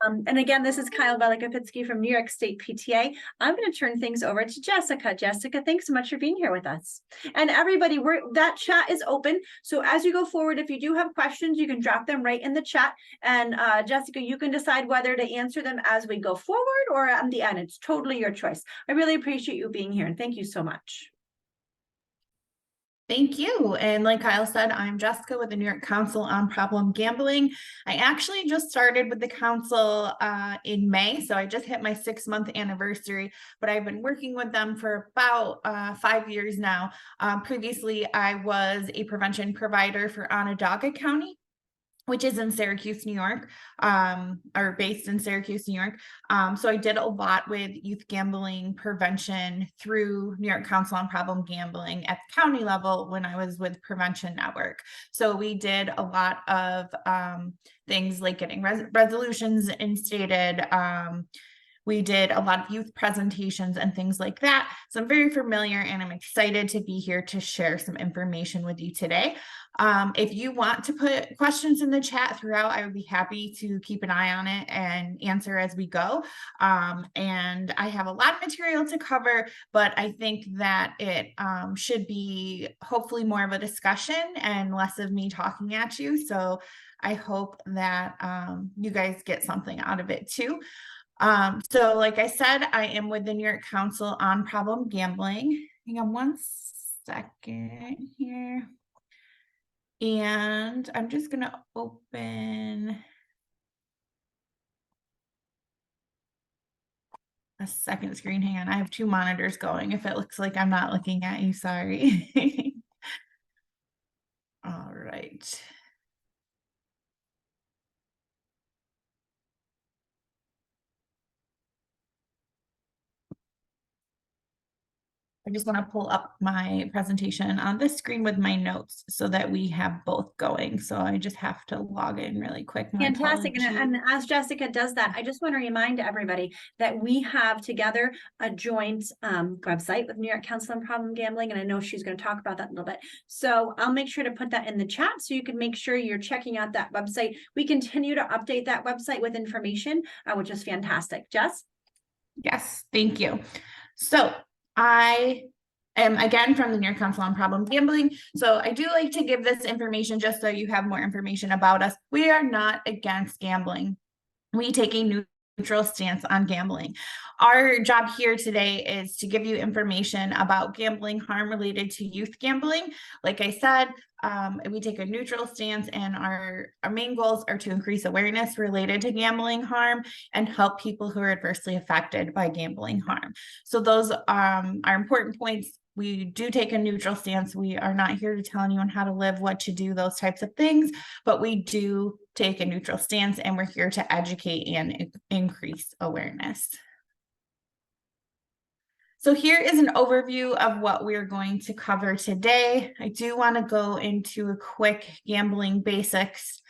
And again, this is Kyle Velikopitsky from New York State PTA. I'm going to turn things over to Jessica. Jessica, thanks so much for being here with us. And everybody, that chat is open. So as you go forward, if you do have questions, you can drop them right in the chat. And Jessica, you can decide whether to answer them as we go forward or at the end. It's totally your choice. I really appreciate you being here, and thank you so much. Thank you. And like Kyle said, I'm Jessica with the New York Council on Problem Gambling. I actually just started with the council in May, so I just hit my 6-month anniversary, but I've been working with them for about 5 years now. Previously, I was a prevention provider for Onondaga County, which is in Syracuse, New York, or based in Syracuse, New York. So I did a lot with youth gambling prevention through New York Council on Problem Gambling at the county level when I was with Prevention Network. So we did a lot of things like getting resolutions instated. We did a lot of youth presentations and things like that. So I'm very familiar, and I'm excited to be here to share some information with you today. If you want to put questions in the chat throughout, I would be happy to keep an eye on it and answer as we go. And I have a lot of material to cover, but I think that it should be hopefully more of a discussion and less of me talking at you. So I hope that you guys get something out of it too. So like I said, I am with the New York Council on Problem Gambling. Hang on one second here. And I'm just going to open a second screen. Hang on. I have 2 monitors going. If it looks like I'm not looking at you, sorry. All right. I just want to pull up my presentation on this screen with my notes so that we have both going. So I just have to log in really quick. Fantastic. And as Jessica does that, I just want to remind everybody that we have together a joint website with New York Council on Problem Gambling. And I know she's going to talk about that a little bit. So I'll make sure to put that in the chat so you can make sure you're checking out that website. We continue to update that website with information, which is fantastic. Jess? Yes, thank you. So I am again from the New York Council on Problem Gambling. So I do like to give this information just so you have more information about us. We are not against gambling. We take a neutral stance on gambling. Our job here today is to give you information about gambling harm related to youth gambling. Like I said, we take a neutral stance, and our main goals are to increase awareness related to gambling harm and help people who are adversely affected by gambling harm. So those are important points. We do take a neutral stance. We are not here to tell anyone how to live, what to do, those types of things, but we do take a neutral stance, and we're here to educate and increase awareness. So here is an overview of what we're going to cover today. I do want to go into a quick gambling basics.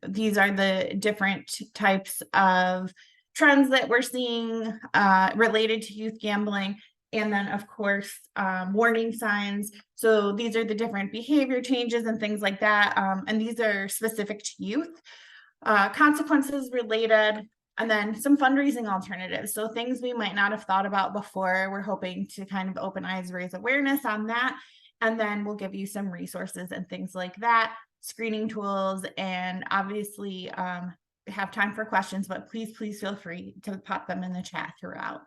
These are the different types of trends that we're seeing related to youth gambling. And then, of course, warning signs. So these are the different behavior changes and things like that. And these are specific to youth. Consequences related, and then some fundraising alternatives. So things we might not have thought about before. We're hoping to kind of open eyes, raise awareness on that. And then we'll give you some resources and things like that, screening tools, and obviously have time for questions, but please feel free to pop them in the chat throughout.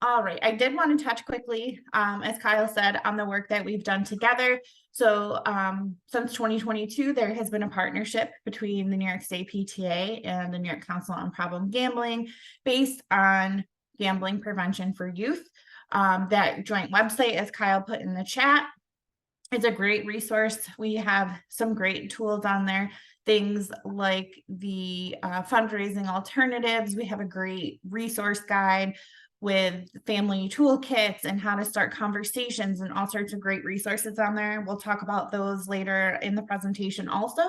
All right, I did want to touch quickly, as Kyle said, on the work that we've done together. So since 2022, there has been a partnership between the New York State PTA and the New York Council on Problem Gambling based on gambling prevention for youth. That joint website, as Kyle put in the chat, is a great resource. We have some great tools on there, things like the fundraising alternatives. We have a great resource guide with family toolkits and how to start conversations and all sorts of great resources on there. We'll talk about those later in the presentation also.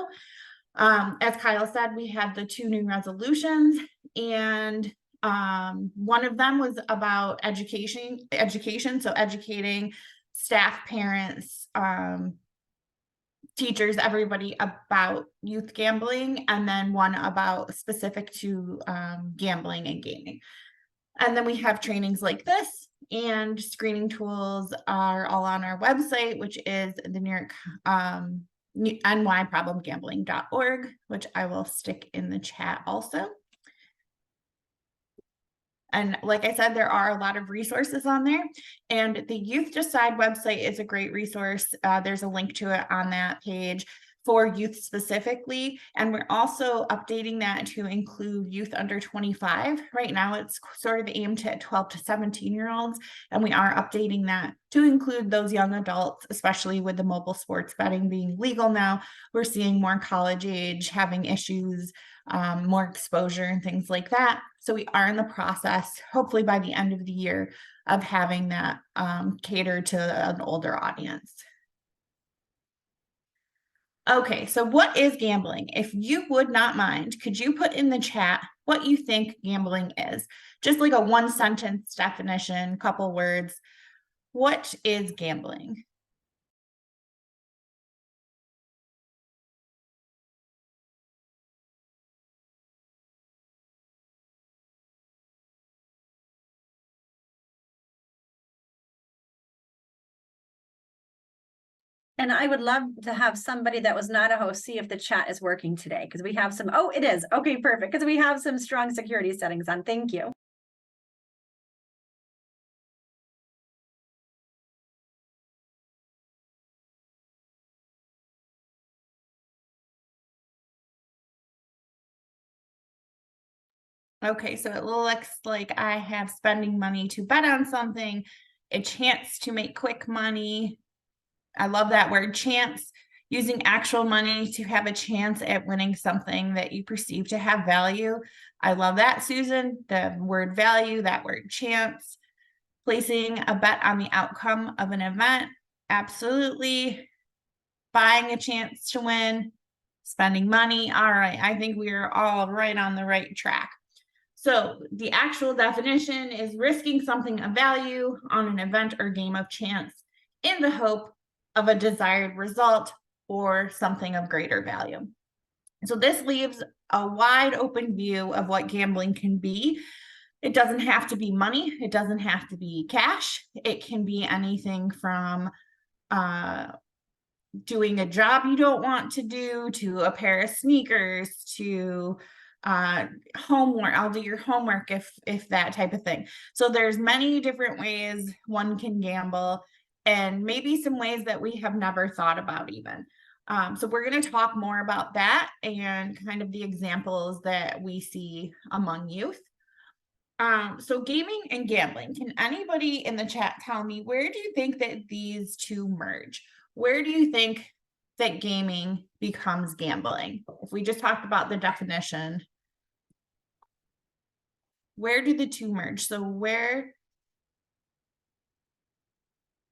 As Kyle said, we had the 2 new resolutions, and one of them was about education, so educating staff, parents, teachers, everybody about youth gambling, and then one about specific to gambling and gaming. And then we have trainings like this, and screening tools are all on our website, which is the New York nyproblemgambling.org, which I will stick in the chat also. And like I said, there are a lot of resources on there, and the Youth Decide website is a great resource. There's a link to it on that page for youth specifically. And we're also updating that to include youth under 25. Right now, it's sort of aimed at 12 to 17-year-olds. And we are updating that to include those young adults, especially with the mobile sports betting being legal now. We're seeing more college age having issues, more exposure and things like that. So we are in the process, hopefully by the end of the year, of having that cater to an older audience. Okay, so what is gambling? If you would not mind, could you put in the chat what you think gambling is? Just like a one sentence definition, couple words. What is gambling? And I would love to have somebody that was not a host see if the chat is working today, because we have some, oh, it is. Okay, perfect. Because we have some strong security settings on. Thank you. Okay, so it looks like I have spending money to bet on something, a chance to make quick money. I love that word, chance. Using actual money to have a chance at winning something that you perceive to have value. I love that, Susan. The word value, that word chance. Placing a bet on the outcome of an event. Absolutely. Buying a chance to win. Spending money. All right. I think we are all right on the right track. So the actual definition is risking something of value on an event or game of chance in the hope of a desired result or something of greater value. So this leaves a wide open view of what gambling can be. It doesn't have to be money. It doesn't have to be cash. It can be anything from doing a job you don't want to do, to a pair of sneakers, to homework. I'll do your homework if that type of thing. So there's many different ways one can gamble, and maybe some ways that we have never thought about even. So we're going to talk more about that and kind of the examples that we see among youth. So gaming and gambling, can anybody in the chat tell me, where do you think that these two merge? Where do you think that gaming becomes gambling? If we just talked about the definition, where do the two merge? So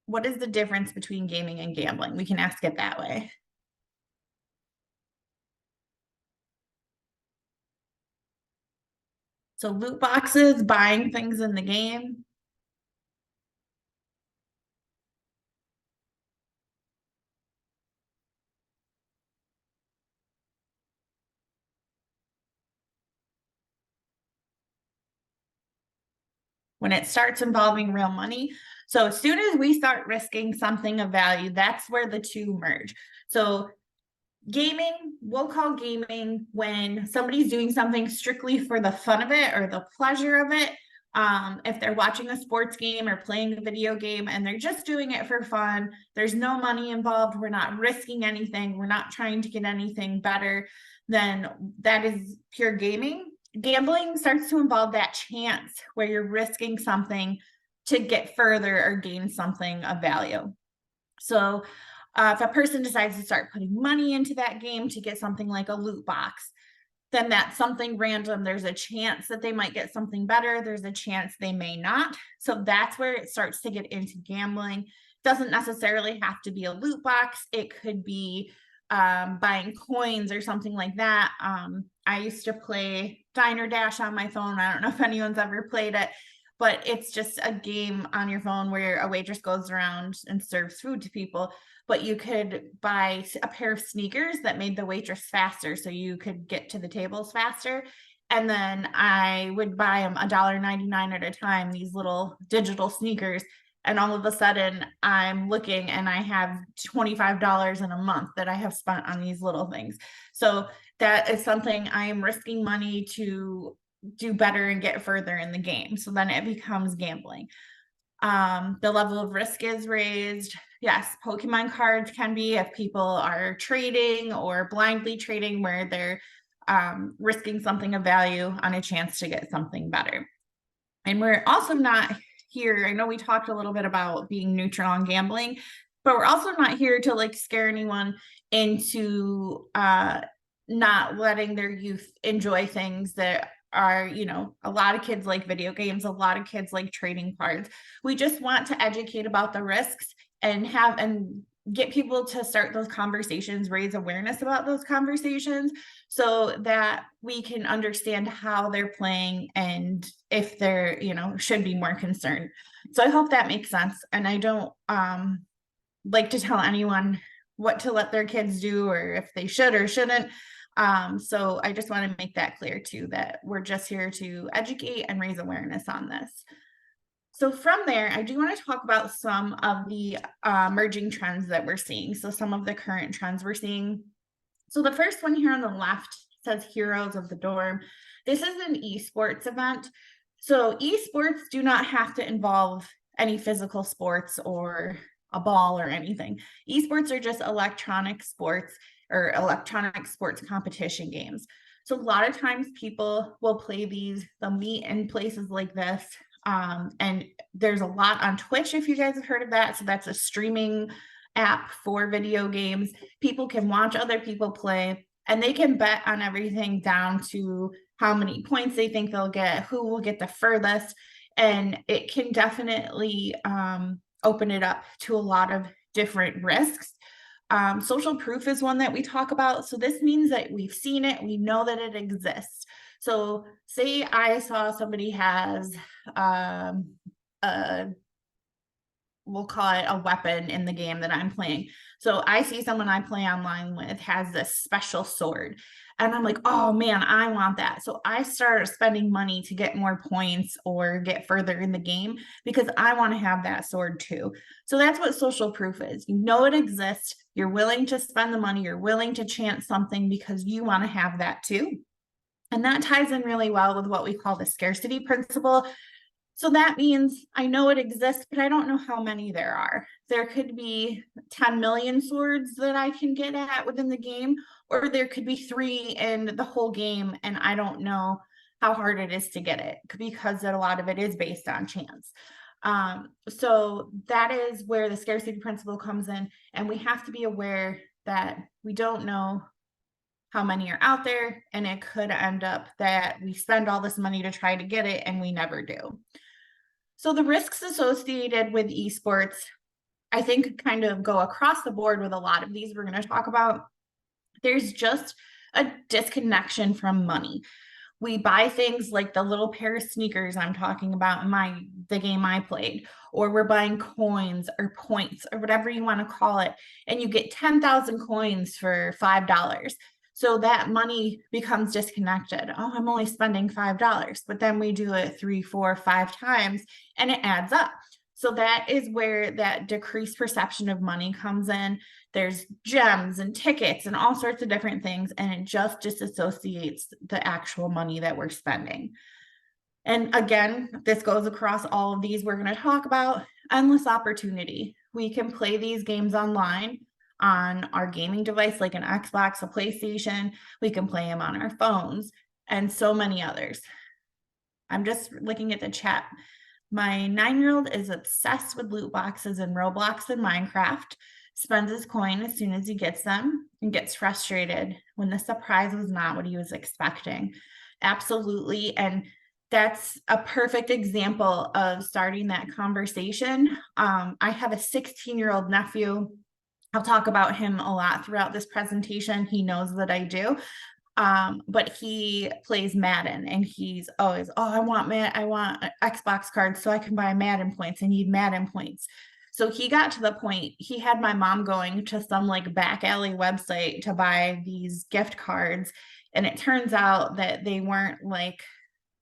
what is the difference between gaming and gambling? We can ask it that way. So loot boxes, buying things in the game. When it starts involving real money. So as soon as we start risking something of value, that's where the two merge. So gaming, we'll call gaming when somebody's doing something strictly for the fun of it or the pleasure of it. If they're watching a sports game or playing a video game and they're just doing it for fun, there's no money involved, we're not risking anything, we're not trying to get anything better, then that is pure gaming. Gambling starts to involve that chance where you're risking something to get further or gain something of value. So if a person decides to start putting money into that game to get something like a loot box, then that's something random. There's a chance that they might get something better. There's a chance they may not. So that's where it starts to get into gambling. Doesn't necessarily have to be a loot box. It could be buying coins or something like that. I used to play Diner Dash on my phone. I don't know if anyone's ever played it, but it's just a game on your phone where a waitress goes around and serves food to people. But you could buy a pair of sneakers that made the waitress faster, so you could get to the tables faster. And then I would buy them $1.99 at a time, these little digital sneakers. And all of a sudden I'm looking and I have $25 in a month that I have spent on these little things. So that is something I am risking money to do better and get further in the game. So then it becomes gambling. The level of risk is raised. Yes, Pokemon cards can be if people are trading or blindly trading where they're risking something of value on a chance to get something better. And we're also not here. I know we talked a little bit about being neutral on gambling, but we're also not here to like scare anyone into not letting their youth enjoy things that are, you know, a lot of kids like video games, a lot of kids like trading cards. We just want to educate about the risks and get people to start those conversations, raise awareness about those conversations so that we can understand how they're playing and if they're, you know, should be more concerned. So I hope that makes sense. And I don't like to tell anyone what to let their kids do or if they should or shouldn't. So I just want to make that clear too, that we're just here to educate and raise awareness on this. So from there, I do want to talk about some of the emerging trends that we're seeing. So some of the current trends we're seeing. So the first one here on the left says Heroes of the Dorm. This is an esports event. So esports do not have to involve any physical sports or a ball or anything. Esports are just electronic sports or electronic sports competition games. So a lot of times people will play these, they'll meet in places like this. And there's a lot on Twitch, if you guys have heard of that. So that's a streaming app for video games. People can watch other people play and they can bet on everything down to how many points they think they'll get, who will get the furthest. And it can definitely open it up to a lot of different risks. Social proof is one that we talk about. So this means that we've seen it, we know that it exists. So say I saw somebody has we'll call it a weapon in the game that I'm playing. So I see someone I play online with has this special sword and I'm like, oh man, I want that. So I start spending money to get more points or get further in the game because I want to have that sword too. So that's what social proof is. You know it exists. You're willing to spend the money. You're willing to chance something because you want to have that too. And that ties in really well with what we call the scarcity principle. So that means I know it exists, but I don't know how many there are. There could be 10 million swords that I can get at within the game, or there could be 3 in the whole game, and I don't know how hard it is to get it because a lot of it is based on chance. So that is where the scarcity principle comes in, and we have to be aware that we don't know how many are out there, and it could end up that we spend all this money to try to get it and we never do. So the risks associated with esports, I think, kind of go across the board with a lot of these we're going to talk about. There's just a disconnection from money. We buy things like the little pair of sneakers I'm talking about in the game I played, or we're buying coins or points or whatever you want to call it, and you get 10,000 coins for $5. So that money becomes disconnected. Oh, I'm only spending $5, but then we do it 3, 4, 5 times and it adds up. So that is where that decreased perception of money comes in. There's gems and tickets and all sorts of different things, and it just disassociates the actual money that we're spending. And again, this goes across all of these we're going to talk about. Endless opportunity. We can play these games online on our gaming device, like an Xbox, a PlayStation. We can play them on our phones and so many others. I'm just looking at the chat. My 9-year-old is obsessed with loot boxes and Roblox and Minecraft, spends his coin as soon as he gets them, and gets frustrated when the surprise was not what he was expecting. Absolutely. And that's a perfect example of starting that conversation. I have a 16-year-old nephew. I'll talk about him a lot throughout this presentation. He knows that I do. But he plays Madden and he's always, oh, I want Xbox cards so I can buy Madden points. I need Madden points. So he got to the point, he had my mom going to some like back alley website to buy these gift cards. And it turns out that they weren't like,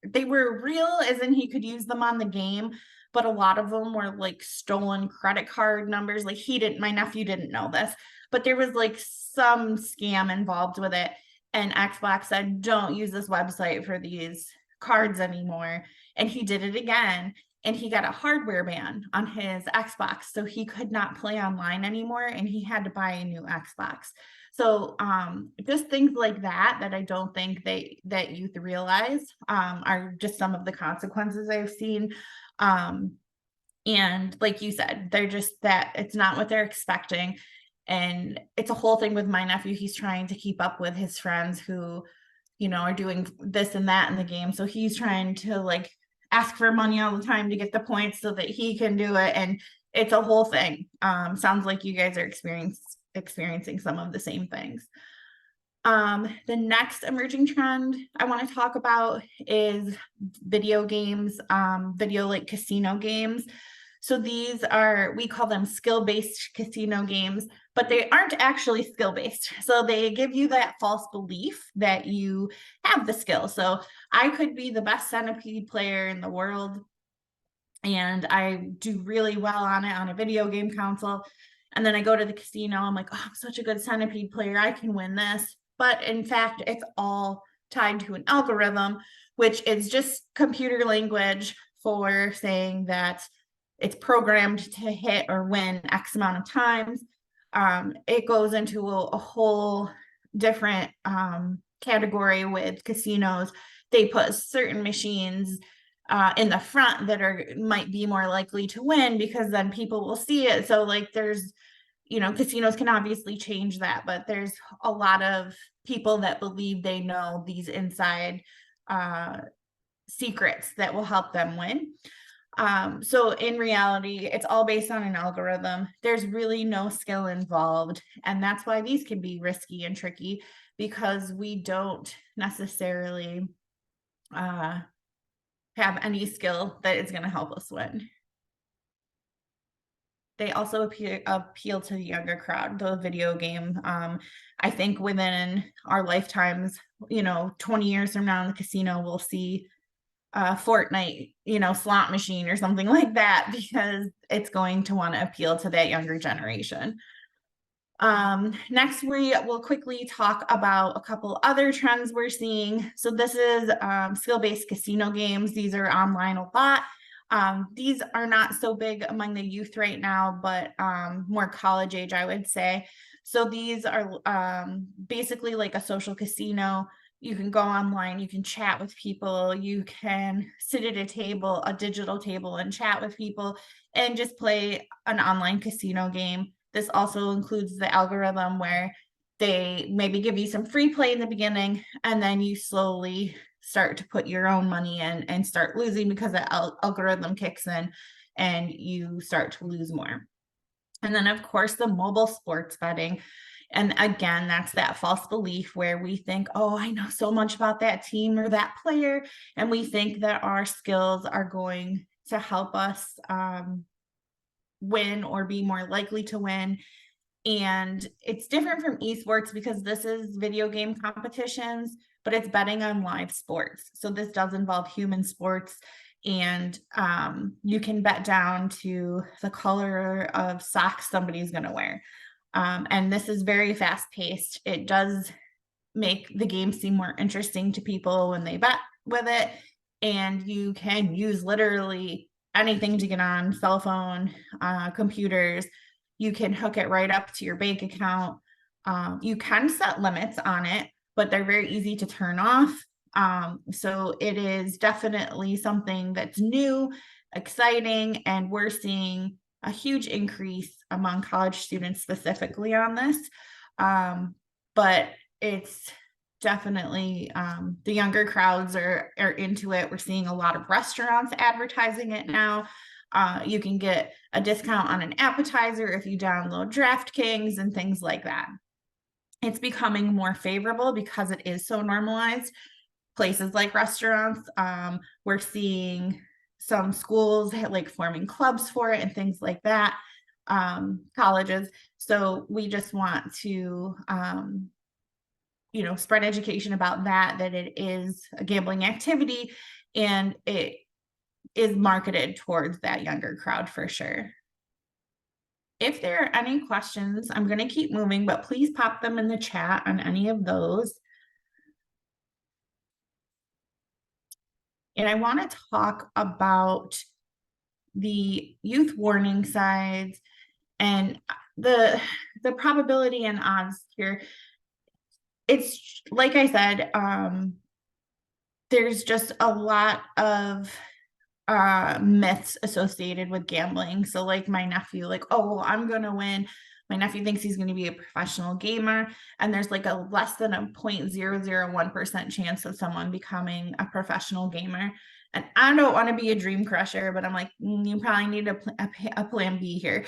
they were real as in he could use them on the game, but a lot of them were like stolen credit card numbers. Like my nephew didn't know this, but there was like some scam involved with it. And Xbox said, don't use this website for these cards anymore. And he did it again. And he got a hardware ban on his Xbox. So he could not play online anymore. And he had to buy a new Xbox. So just things like that I don't think that youth realize are just some of the consequences I've seen. And like you said, they're just that it's not what they're expecting. And it's a whole thing with my nephew. He's trying to keep up with his friends who, are doing this and that in the game. So he's trying to like ask for money all the time to get the points so that he can do it. And it's a whole thing. Sounds like you guys are experiencing some of the same things. The next emerging trend I want to talk about is video games, video like casino games. So these are, we call them skill-based casino games, but they aren't actually skill-based. So they give you that false belief that you have the skill. So I could be the best centipede player in the world and I do really well on it on a video game console. And then I go to the casino, I'm like, oh, I'm such a good centipede player, I can win this. But in fact, it's all tied to an algorithm, which is just computer language for saying that it's programmed to hit or win X amount of times. It goes into a whole different category with casinos. They put certain machines in the front that might be more likely to win because then people will see it. So like there's, casinos can obviously change that, but there's a lot of people that believe they know these inside secrets that will help them win. So in reality, it's all based on an algorithm. There's really no skill involved. And that's why these can be risky and tricky because we don't necessarily have any skill that is going to help us win. They also appeal to the younger crowd, the video game. I think within our lifetimes, 20 years from now in the casino, we'll see Fortnite, slot machine or something like that, because it's going to want to appeal to that younger generation. Next, we will quickly talk about a couple other trends we're seeing. So this is skill-based casino games. These are online a lot. These are not so big among the youth right now, but more college age, I would say. So these are basically like a social casino. You can go online, you can chat with people, you can sit at a digital table and chat with people and just play an online casino game. This also includes the algorithm where they maybe give you some free play in the beginning and then you slowly start to put your own money in and start losing because the algorithm kicks in and you start to lose more. And then of course the mobile sports betting. And again, that's that false belief where we think, oh, I know so much about that team or that player. And we think that our skills are going to help us win or be more likely to win. And it's different from esports because this is video game competitions, but it's betting on live sports. So this does involve human sports. And you can bet down to the color of socks somebody's going to wear. And this is very fast paced. It does make the game seem more interesting to people when they bet with it. And you can use literally anything to get on: cell phone, computers. You can hook it right up to your bank account. You can set limits on it, but they're very easy to turn off. So it is definitely something that's new, exciting, and we're seeing a huge increase among college students specifically on this. But it's definitely the younger crowds are into it. We're seeing a lot of restaurants advertising it now. You can get a discount on an appetizer if you download DraftKings and things like that. it's becoming more favorable because it is so normalized. Places like restaurants, we're seeing some schools like forming clubs for it and things like that, colleges. So we just want to, spread education about that it is a gambling activity and it is marketed towards that younger crowd for sure. If there are any questions, I'm going to keep moving, but please pop them in the chat on any of those. And I want to talk about the youth warning signs and the probability and odds here. It's like I said, there's just a lot of myths associated with gambling. So like my nephew, like, oh, well, I'm gonna win. My nephew thinks he's going to be a professional gamer, and there's like a less than a 0.001% chance of someone becoming a professional gamer. And I don't want to be a dream crusher, but I'm like, you probably need a plan B here.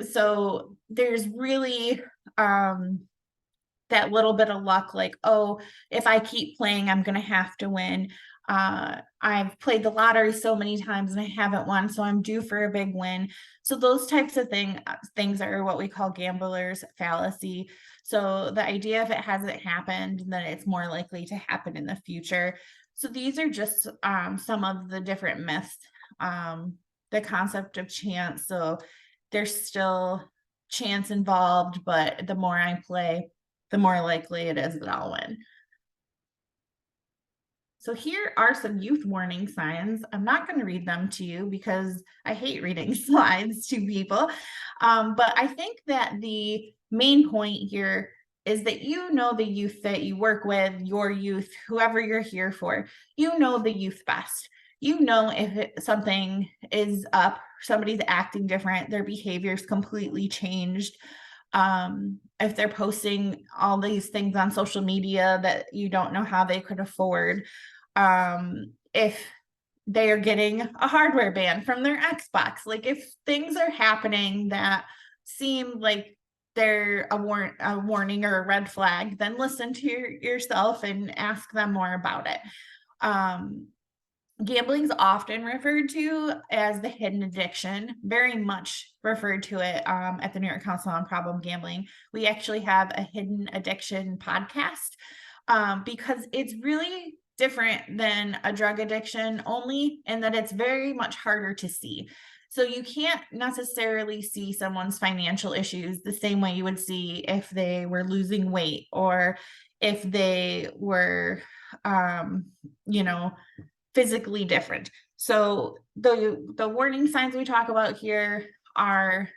So there's really that little bit of luck, like, oh, if I keep playing, I'm going to have to win. I've played the lottery so many times and I haven't won, so I'm due for a big win. So those types of things are what we call gambler's fallacy. So the idea if it hasn't happened, then it's more likely to happen in the future. So these are just some of the different myths. The concept of chance. So there's still chance involved, but the more I play, the more likely it is that I'll win. So here are some youth warning signs. I'm not going to read them to you because I hate reading slides to people. But I think that the main point here is that the youth that you work with, your youth, whoever you're here for, the youth best. If something is up, somebody's acting different, their behavior's completely changed. If they're posting all these things on social media that you don't know how they could afford, if they are getting a hardware ban from their Xbox, like if things are happening that seem like they're a warning or a red flag, then listen to yourself and ask them more about it. Gambling is often referred to as the hidden addiction, very much referred to it at the New York Council on Problem Gambling. We actually have a hidden addiction podcast because it's really different than a drug addiction, only in that it's very much harder to see. So you can't necessarily see someone's financial issues the same way you would see if they were losing weight or if they were, physically different. So the warning signs we talk about here are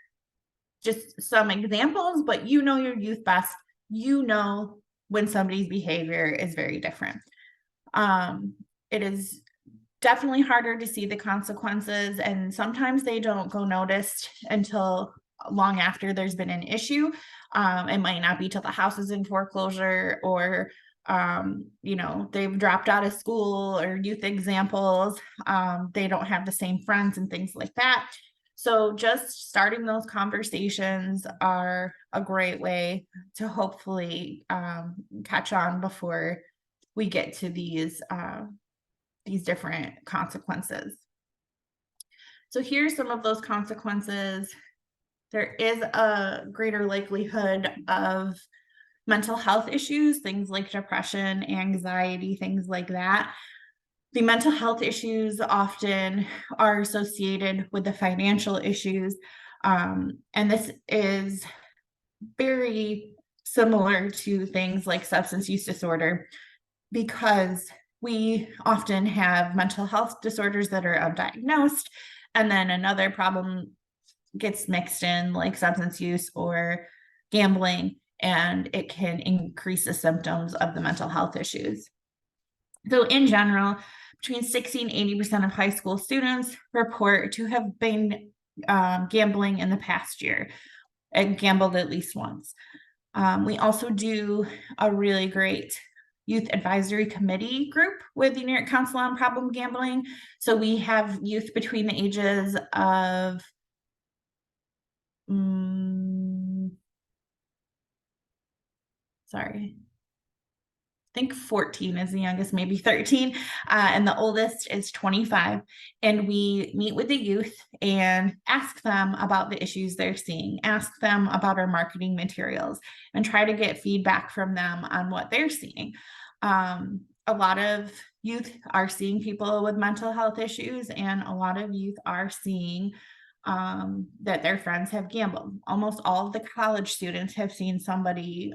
just some examples, but your youth best, when somebody's behavior is very different. It is definitely harder to see the consequences, and sometimes they don't go noticed until long after there's been an issue. It might not be till the house is in foreclosure or they've dropped out of school, or youth examples, they don't have the same friends and things like that. So just starting those conversations are a great way to hopefully catch on before we get to these different consequences. So here's some of those consequences. There is a greater likelihood of mental health issues, things like depression, anxiety, things like that. The mental health issues often are associated with the financial issues. And this is very similar to things like substance use disorder, because we often have mental health disorders that are undiagnosed, and then another problem gets mixed in, like substance use or gambling, and it can increase the symptoms of the mental health issues. So in general, between 60 and 80% of high school students report to have been gambling in the past year and gambled at least once. We also do a really great youth advisory committee group with the New York Council on Problem Gambling. So we have youth between the ages of 12 sorry, I think 14 is the youngest, maybe 13, and the oldest is 25. And we meet with the youth and ask them about the issues they're seeing, ask them about our marketing materials, and try to get feedback from them on what they're seeing. A lot of youth are seeing people with mental health issues, and a lot of youth are seeing that their friends have gambled. Almost all of the college students have seen somebody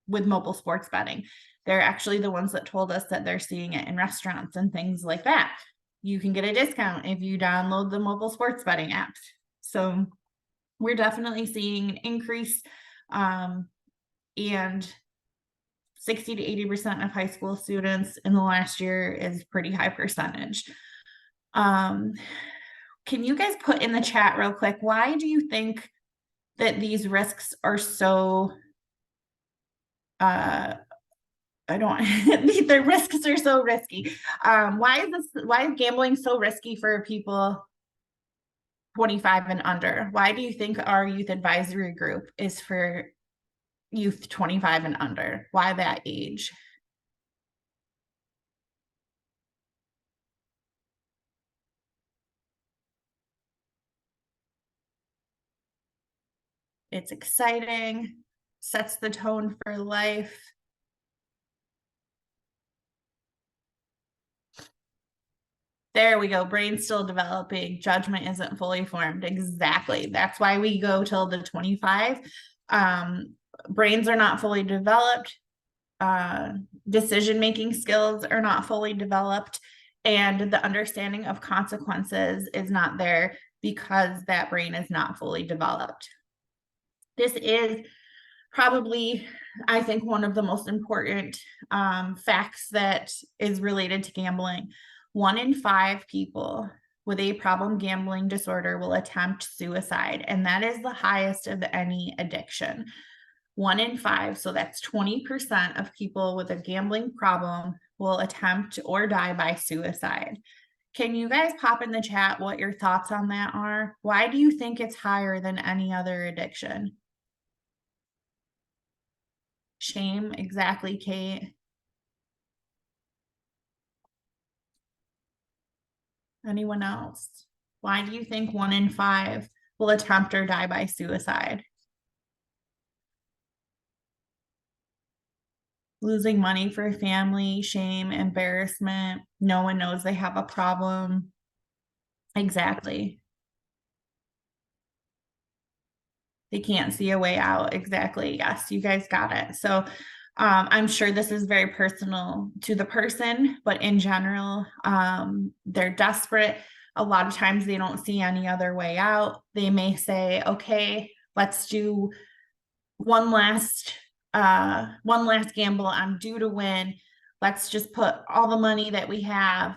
with mobile sports betting. They're actually the ones that told us that they're seeing it in restaurants and things like that. You can get a discount if you download the mobile sports betting apps. So we're definitely seeing an increase, and 60 to 80% of high school students in the last year is pretty high percentage. Can you guys put in the chat real quick, why do you think that these risks are so the risks are so risky? Why is gambling so risky for people 25 and under? Why do you think our youth advisory group is for youth 25 and under? Why that age? It's exciting, sets the tone for life. There we go. Brain's still developing. Judgment isn't fully formed. Exactly. That's why we go till the 25. Brains are not fully developed. Decision-making skills are not fully developed. And the understanding of consequences is not there because that brain is not fully developed. This is probably, I think, one of the most important facts that is related to gambling. 1 in 5 people with a problem gambling disorder will attempt suicide, and that is the highest of any addiction. 1 in 5, so that's 20% of people with a gambling problem will attempt or die by suicide. Can you guys pop in the chat what your thoughts on that are? Why do you think it's higher than any other addiction? Shame, exactly, Kate. Anyone else? Why do you think 1 in 5 will attempt or die by suicide? Losing money for family, shame, embarrassment. No one knows they have a problem. Exactly. They can't see a way out. Exactly. Yes, you guys got it. So I'm sure this is very personal to the person, but in general, they're desperate. A lot of times they don't see any other way out. They may say, okay, let's do one last gamble. I'm due to win. Let's just put all the money that we have,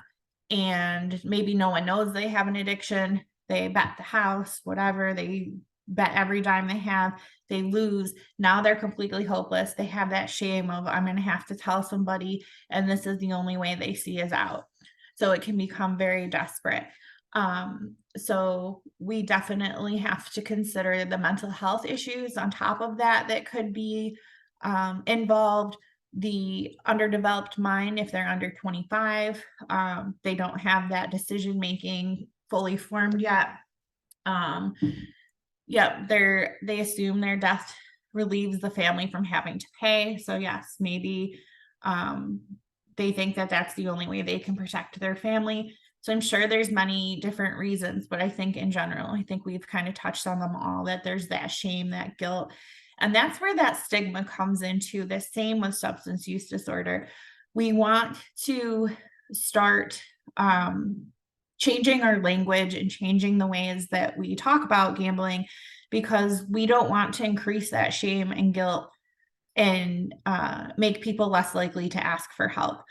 and maybe no one knows they have an addiction. They bet the house, whatever, they bet every dime they have, they lose. Now they're completely hopeless. They have that shame of, I'm going to have to tell somebody, and this is the only way they see is out. So it can become very desperate. So we definitely have to consider the mental health issues on top of that that could be involved. The underdeveloped mind, if they're under 25, they don't have that decision making fully formed yet. Yeah, they assume their death relieves the family from having to pay. So yes, maybe they think that that's the only way they can protect their family. So I'm sure there's many different reasons, but I think in general, I think we've kind of touched on them all, that there's that shame, that guilt. And that's where that stigma comes into. The same with substance use disorder. We want to start changing our language and changing the ways that we talk about gambling, because we don't want to increase that shame and guilt and make people less likely to ask for help.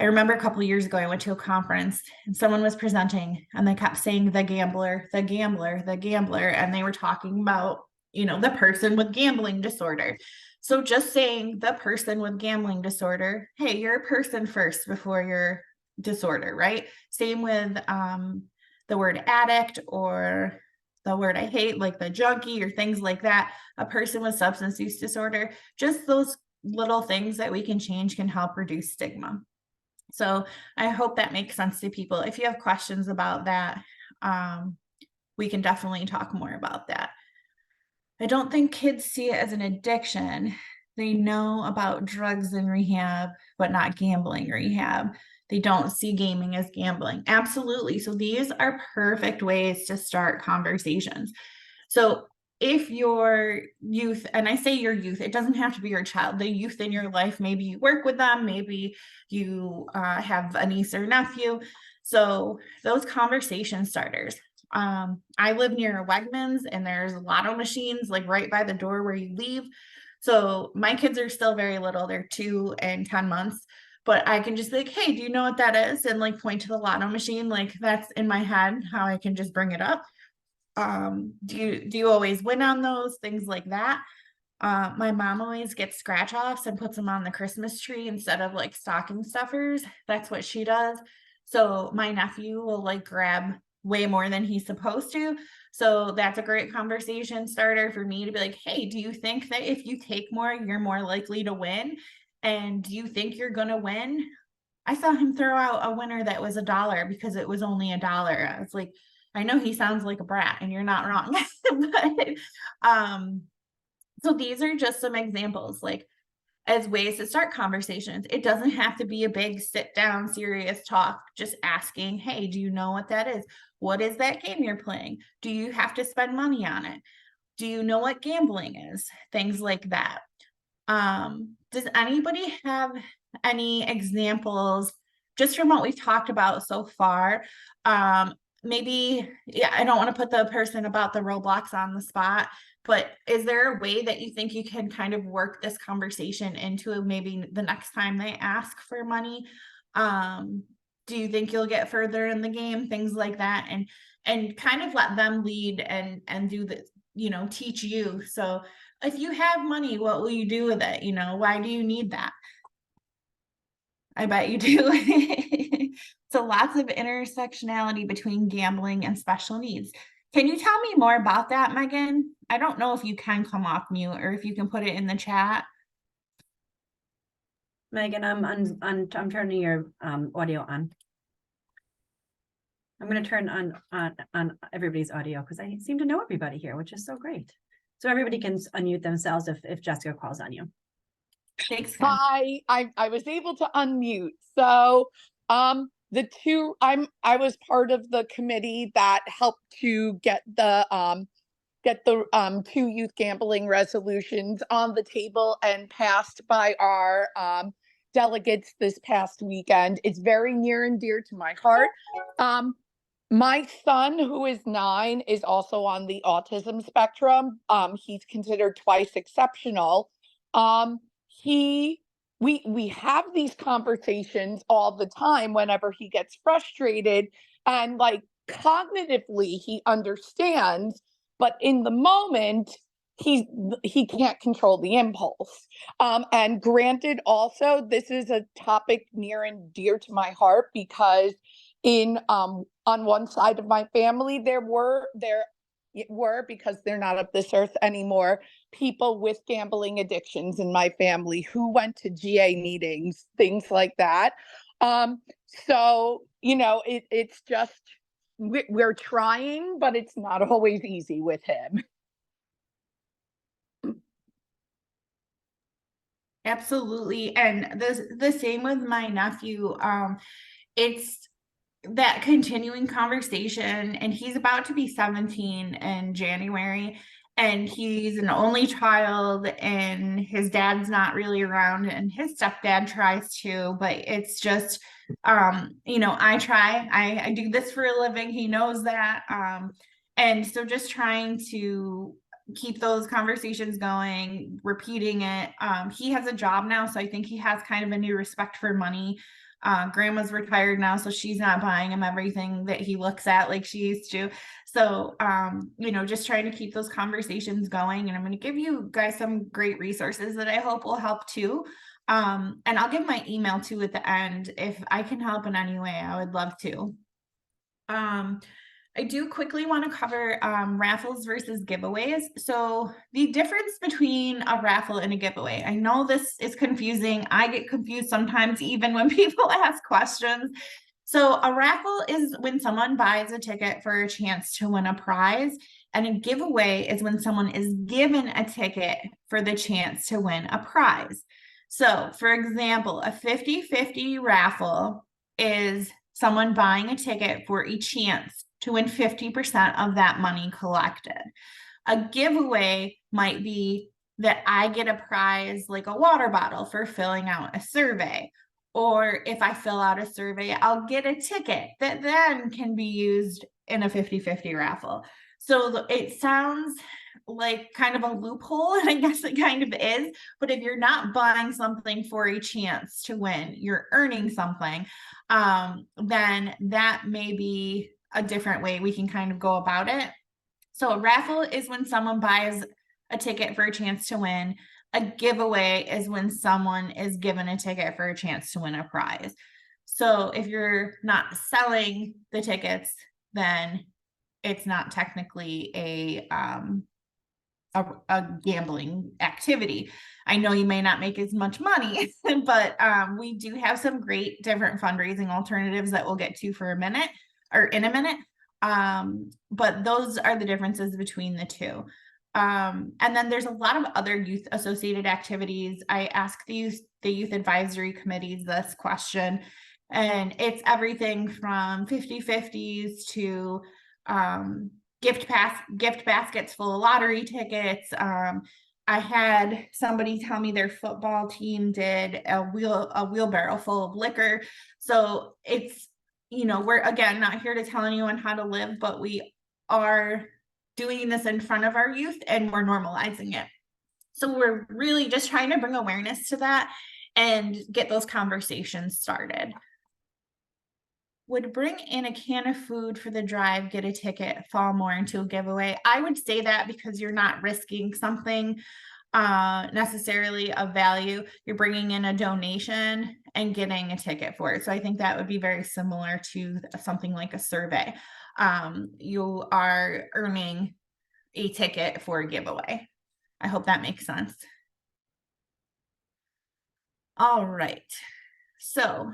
I remember a couple of years ago, I went to a conference and someone was presenting and they kept saying the gambler, the gambler, the gambler. And they were talking about, the person with gambling disorder. So just saying the person with gambling disorder, hey, you're a person first before your disorder, right? Same with the word addict or the word I hate, like the junkie or things like that. A person with substance use disorder, just those little things that we can change can help reduce stigma. So I hope that makes sense to people. If you have questions about that, we can definitely talk more about that. I don't think kids see it as an addiction. They know about drugs and rehab, but not gambling rehab. They don't see gaming as gambling. Absolutely. So these are perfect ways to start conversations. So if your youth, and I say your youth, it doesn't have to be your child, the youth in your life, maybe you work with them, maybe you have a niece or nephew. So those conversation starters. I live near a Wegmans and there's lotto machines like right by the door where you leave. So my kids are still very little. They're 2 and 10 months, but I can just be like, hey, do you know what that is? And like point to the lotto machine. Like that's in my head, how I can just bring it up. Do you always win on those things like that? My mom always gets scratch offs and puts them on the Christmas tree instead of like stocking stuffers. That's what she does. So my nephew will like grab way more than he's supposed to. So that's a great conversation starter for me to be like, hey, do you think that if you take more, you're more likely to win? And do you think you're going to win? I saw him throw out a winner that was $1 because it was only $1. I was like, I know he sounds like a brat and you're not wrong. But so these are just some examples, like as ways to start conversations. It doesn't have to be a big sit down, serious talk, just asking, hey, do you know what that is? What is that game you're playing? Do you have to spend money on it? Do you know what gambling is? Things like that. Does anybody have any examples just from what we've talked about so far? Maybe, yeah, I don't want to put the person about the Roblox on the spot, but is there a way that you think you can kind of work this conversation into maybe the next time they ask for money? Do you think you'll get further in the game? Things like that, and kind of let them lead and do the, teach you. So if you have money, what will you do with it? Why do you need that? I bet you do. So lots of intersectionality between gambling and special needs. Can you tell me more about that, Megan? I don't know if you can come off mute or if you can put it in the chat. Megan, I'm turning your audio on. I'm going to turn on everybody's audio because I seem to know everybody here, which is so great. So everybody can unmute themselves if Jessica calls on you. Thanks, Ken. Hi, I was able to unmute. So I was part of the committee that helped to get the 2 youth gambling resolutions on the table and passed by our delegates this past weekend. It's very near and dear to my heart. My son, who is 9, is also on the autism spectrum. He's considered twice exceptional. We have these conversations all the time whenever he gets frustrated, and like cognitively he understands, but in the moment he can't control the impulse. And granted, also this is a topic near and dear to my heart because on one side of my family there were, because they're not of this earth anymore, people with gambling addictions in my family who went to GA meetings, things like that. So it's just we're trying, but it's not always easy with him. Absolutely. And the same with my nephew. It's that continuing conversation, and he's about to be 17 in January, and he's an only child and his dad's not really around, and his stepdad tries to, but it's just I do this for a living. He knows that. And so just trying to keep those conversations going, repeating it. He has a job now, so I think he has kind of a new respect for money. Grandma's retired now, so she's not buying him everything that he looks at like she used to. So just trying to keep those conversations going. And I'm going to give you guys some great resources that I hope will help too. And I'll give my email too at the end. If I can help in any way, I would love to. I do quickly want to cover raffles versus giveaways. So the difference between a raffle and a giveaway, I know this is confusing. I get confused sometimes even when people ask questions. So a raffle is when someone buys a ticket for a chance to win a prize, and a giveaway is when someone is given a ticket for the chance to win a prize. So for example, a 50-50 raffle is someone buying a ticket for a chance to win 50% of that money collected. A giveaway might be that I get a prize like a water bottle for filling out a survey. Or if I fill out a survey, I'll get a ticket that then can be used in a 50-50 raffle. So it sounds like kind of a loophole, and I guess it kind of is. But if you're not buying something for a chance to win, you're earning something, then that may be a different way we can kind of go about it. So a raffle is when someone buys a ticket for a chance to win. A giveaway is when someone is given a ticket for a chance to win a prize. So if you're not selling the tickets, then it's not technically a gambling activity. I know you may not make as much money, but we do have some great different fundraising alternatives that we'll get to for a minute or in a minute. But those are the differences between the two. And then there's a lot of other youth associated activities. I ask the youth advisory committees this question, and it's everything from 50-50s to gift baskets full of lottery tickets. I had somebody tell me their football team did a wheelbarrow full of liquor. So it's, we're again not here to tell anyone how to live, but we are doing this in front of our youth and we're normalizing it. So we're really just trying to bring awareness to that and get those conversations started. Would bring in a can of food for the drive, get a ticket, fall more into a giveaway? I would say that because you're not risking something necessarily of value. You're bringing in a donation and getting a ticket for it. So I think that would be very similar to something like a survey. You are earning a ticket for a giveaway. I hope that makes sense. All right. So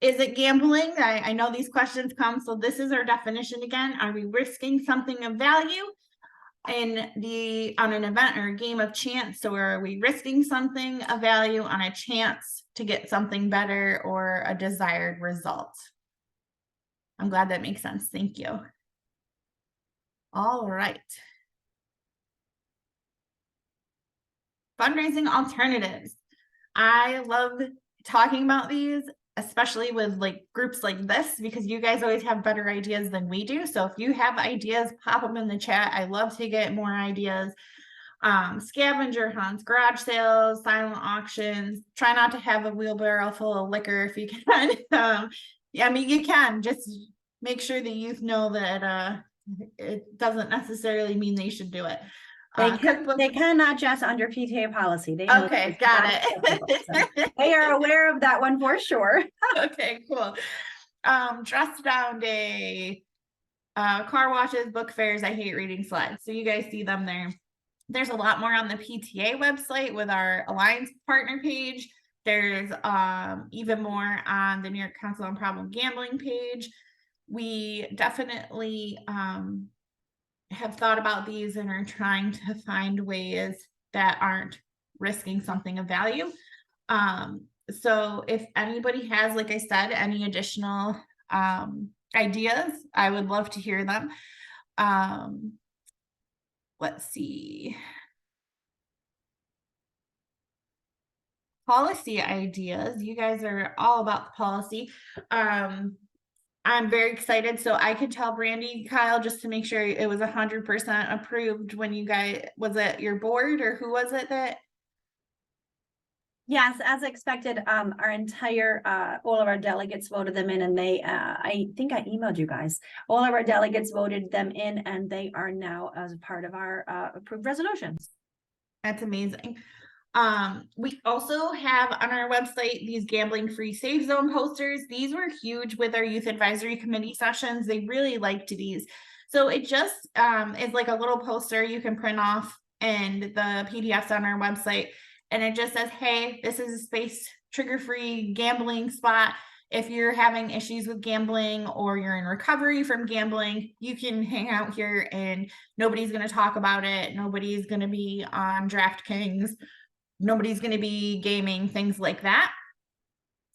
is it gambling? I know these questions come, so this is our definition again. Are we risking something of value on an event or a game of chance? So are we risking something of value on a chance to get something better or a desired result? I'm glad that makes sense. Thank you. All right. Fundraising alternatives. I love talking about these, especially with like groups like this, because you guys always have better ideas than we do. So if you have ideas, pop them in the chat. I love to get more ideas. Scavenger hunts, garage sales, silent auctions. Try not to have a wheelbarrow full of liquor if you can. I mean, you can just make sure the youth know that it doesn't necessarily mean they should do it. They cannot just under PTA policy. They know okay, got it. So they are aware of that one for sure. Okay, cool. Dress down day, car washes, book fairs. I hate reading slides. So you guys see them there. There's a lot more on the PTA website with our Alliance partner page. There's even more on the New York Council on Problem Gambling page. We definitely have thought about these and are trying to find ways that aren't risking something of value. So if anybody has, like I said, any additional ideas, I would love to hear them. Let's see. Policy ideas. You guys are all about the policy. I'm very excited. So I could tell Brandy, Kyle, just to make sure it was 100% approved when you guys, was it your board or who was it that? Yes, as expected, our entire, all of our delegates voted them in, and they, I think I emailed you guys. All of our delegates voted them in, and they are now as a part of our approved resolutions. That's amazing. We also have on our website these gambling-free safe zone posters. These were huge with our youth advisory committee sessions. They really liked these. So it just is like a little poster you can print off, and the PDFs on our website. And it just says, hey, this is a space trigger-free gambling spot. If you're having issues with gambling or you're in recovery from gambling, you can hang out here and nobody's going to talk about it. Nobody's going to be on DraftKings. Nobody's going to be gaming, things like that.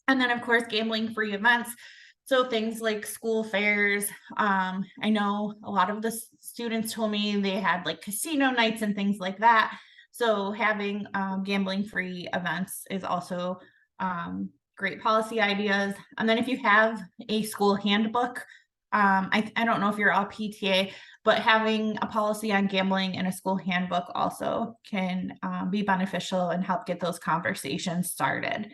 And then, of course, gambling-free events. So things like school fairs. I know a lot of the students told me they had like casino nights and things like that. So having gambling-free events is also great policy ideas. And then if you have a school handbook, I don't know if you're all PTA, but having a policy on gambling in a school handbook also can be beneficial and help get those conversations started.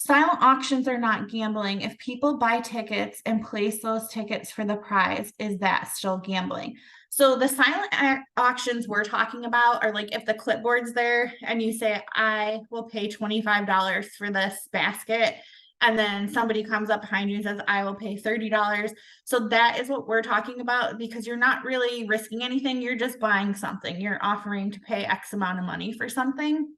Silent auctions are not gambling. If people buy tickets and place those tickets for the prize, is that still gambling? So the silent auctions we're talking about are like if the clipboard's there and you say, I will pay $25 for this basket, and then somebody comes up behind you and says, I will pay $30. So that is what we're talking about, because you're not really risking anything. You're just buying something. You're offering to pay X amount of money for something.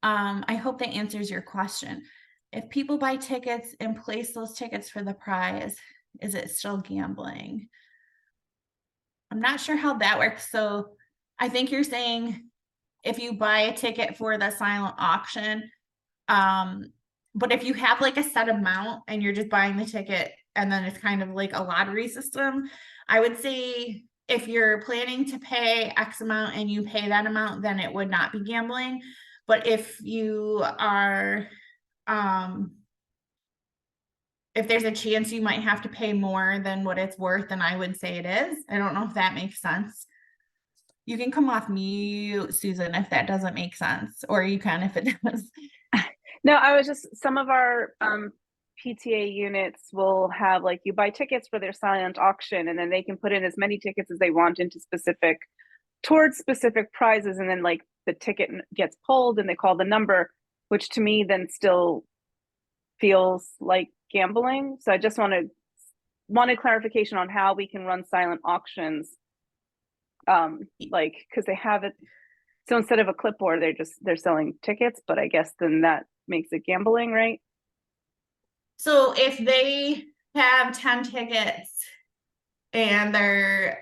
I hope that answers your question. If people buy tickets and place those tickets for the prize, is it still gambling? I'm not sure how that works. So I think you're saying if you buy a ticket for the silent auction, but if you have like a set amount and you're just buying the ticket and then it's kind of like a lottery system, I would say if you're planning to pay X amount and you pay that amount, then it would not be gambling. But if you are, if there's a chance you might have to pay more than what it's worth, then I would say it is. I don't know if that makes sense. You can come off mute, Susan, if that doesn't make sense, or you can if it does. No, I was just, some of our PTA units will have like, you buy tickets for their silent auction, and then they can put in as many tickets as they want into towards specific prizes, and then like the ticket gets pulled and they call the number, which to me then still feels like gambling. So I just wanted clarification on how we can run silent auctions, like, because they have it, so instead of a clipboard they're selling tickets, but I guess then that makes it gambling, right? So if they have 10 tickets and they're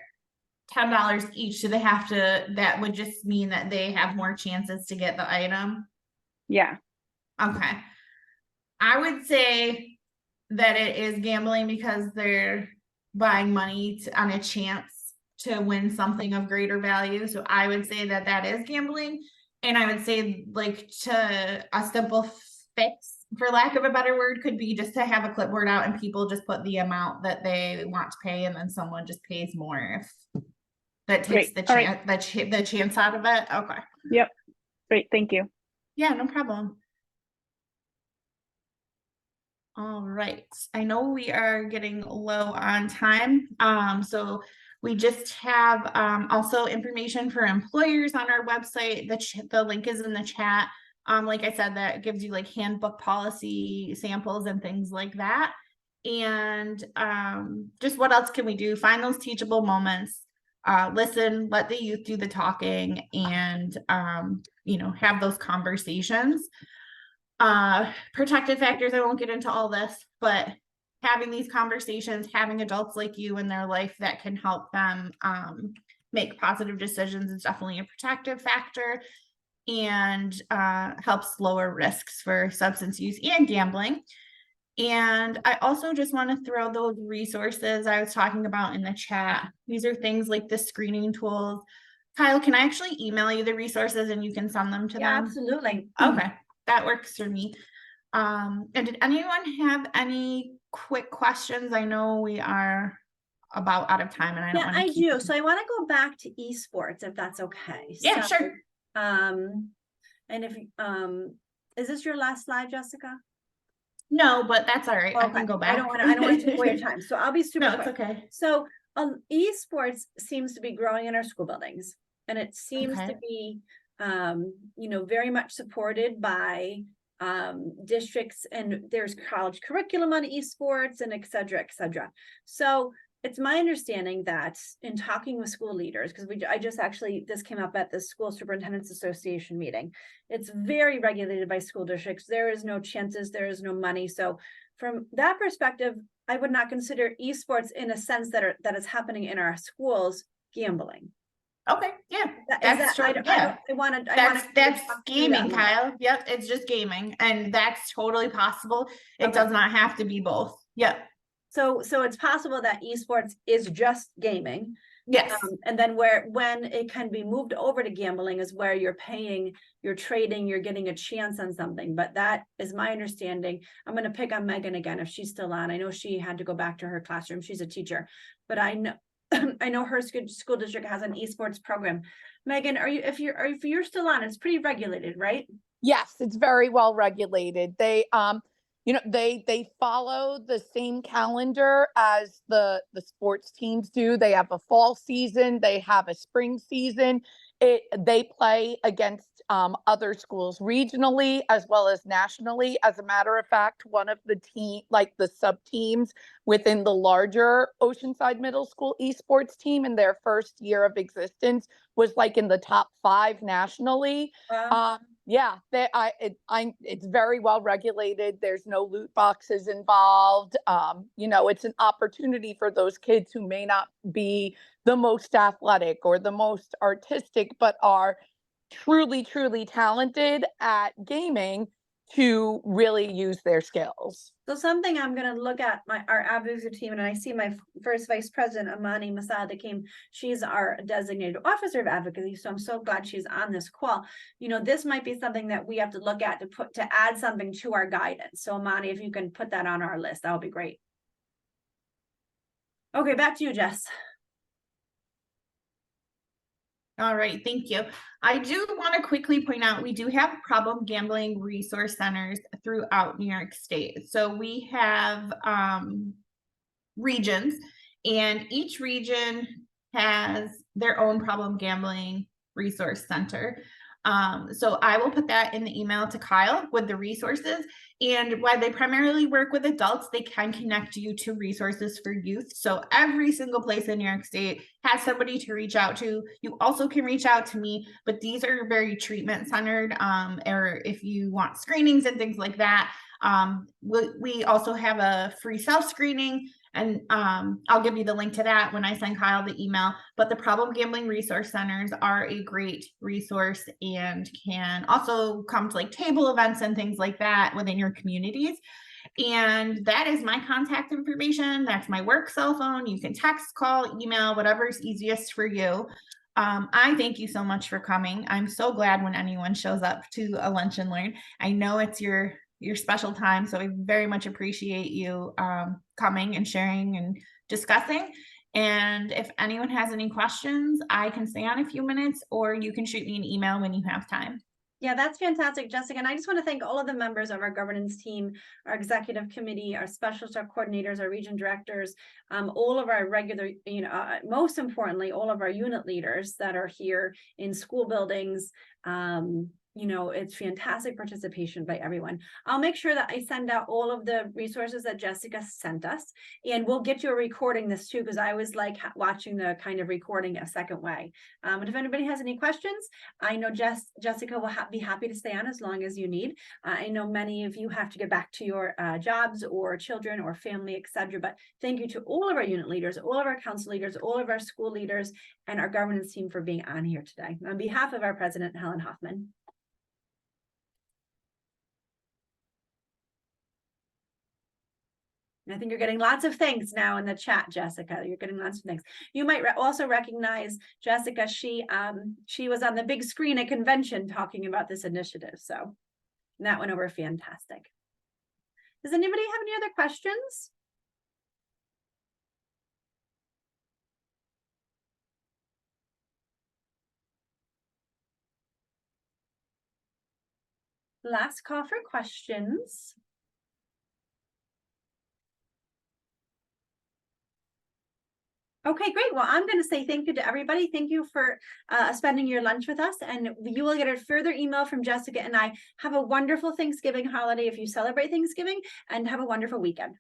$10 each, so they have to, that would just mean that they have more chances to get the item. Yeah. Okay. I would say that it is gambling because they're buying money on a chance to win something of greater value. So I would say that that is gambling. And I would say, like, to a simple fix, for lack of a better word, could be just to have a clipboard out and people just put the amount that they want to pay, and then someone just pays more if that takes the chance, the chance out of it. Okay. Yep. Great. Thank you. Yeah, no problem. All right. I know we are getting low on time. So we just have also information for employers on our website. The link is in the chat. Like I said, that gives you like handbook policy samples and things like that. And just what else can we do? Find those teachable moments. Listen, let the youth do the talking, and have those conversations. Protective factors, I won't get into all this, but having these conversations, having adults like you in their life that can help them make positive decisions is definitely a protective factor, and helps lower risks for substance use and gambling. And I also just want to throw those resources I was talking about in the chat. These are things like the screening tools. Kyle, can I actually email you the resources and you can send them to them? Absolutely. Okay, that works for me. And did anyone have any quick questions? I know we are about out of time, and I don't want to keep do. So I want to go back to esports, if that's okay. Yeah, so, sure. And if is this your last slide, Jessica? No, but that's all right. Okay. I can go back. I don't want to take away your time, so I'll be super quick. It's okay. So esports seems to be growing in our school buildings, and it seems to be very much supported by districts, and there's college curriculum on esports and et cetera, et cetera. So it's my understanding that in talking with school leaders, because this came up at the School Superintendents Association meeting, it's very regulated by school districts. There is no chances, there is no money. So from that perspective, I would not consider esports in a sense that is happening in our schools gambling. Okay, yeah, That's gaming, Kyle. Yep, it's just gaming, and that's totally possible. It does not have to be both. Yep. So it's possible that esports is just gaming. Yes. And then when it can be moved over to gambling is where you're paying, you're trading, you're getting a chance on something. But that is my understanding. I'm going to pick on Megan again if she's still on. I know she had to go back to her classroom. She's a teacher, but I know I know her school district has an esports program. Megan, if you're still on, it's pretty regulated, right? Yes, it's very well regulated. They they follow the same calendar as the sports teams do. They have a fall season, they have a spring season. They play against other schools regionally as well as nationally. As a matter of fact, one of the the sub teams within the larger Oceanside Middle School esports team in their first year of existence was like in the top 5 nationally. Yeah, it's very well regulated. There's no loot boxes involved. It's an opportunity for those kids who may not be the most athletic or the most artistic, but are truly, truly talented at gaming to really use their skills. So something I'm going to look at our advocacy team, and I see my first vice president, Amani Masada, she's our designated officer of advocacy. So I'm so glad she's on this call. This might be something that we have to look at to add something to our guidance. So Amani, if you can put that on our list, that would be great. Okay, back to you, Jess. All right, thank you. I do want to quickly point out, we do have problem gambling resource centers throughout New York State. So we have regions, and each region has their own problem gambling resource center. So I will put that in the email to Kyle with the resources. And while they primarily work with adults, they can connect you to resources for youth. So every single place in New York State has somebody to reach out to. You also can reach out to me, but these are very treatment centered. Or if you want screenings and things like that. We also have a free self-screening, and I'll give you the link to that when I send Kyle the email. But the problem gambling resource centers are a great resource and can also come to like table events and things like that within your communities. And that is my contact information. That's my work cell phone. You can text, call, email, whatever's easiest for you. I thank you so much for coming. I'm so glad when anyone shows up to a Lunch and Learn. I know it's your special time, so I very much appreciate you coming and sharing and discussing. And if anyone has any questions, I can stay on a few minutes, or you can shoot me an email when you have time. Yeah, that's fantastic, Jessica. And I just want to thank all of the members of our governance team, our executive committee, our special staff coordinators, our region directors, all of our regular, most importantly, all of our unit leaders that are here in school buildings. It's fantastic participation by everyone. I'll make sure that I send out all of the resources that Jessica sent us, and we'll get you a recording this too, because I was like watching the kind of recording a second way. But if anybody has any questions, I know Jessica will be happy to stay on as long as you need. I know many of you have to get back to your jobs or children or family, etc. But thank you to all of our unit leaders, all of our council leaders, all of our school leaders, and our governance team for being on here today. On behalf of our president, Helen Hoffman. I think you're getting lots of thanks now in the chat, Jessica. You're getting lots of thanks. You might also recognize Jessica. She was on the big screen at convention talking about this initiative. So that went over fantastic. Does anybody have any other questions? Last call for questions. Okay, great. Well, I'm going to say thank you to everybody. Thank you for spending your lunch with us. And you will get a further email from Jessica and I. Have a wonderful Thanksgiving holiday if you celebrate Thanksgiving, and have a wonderful weekend.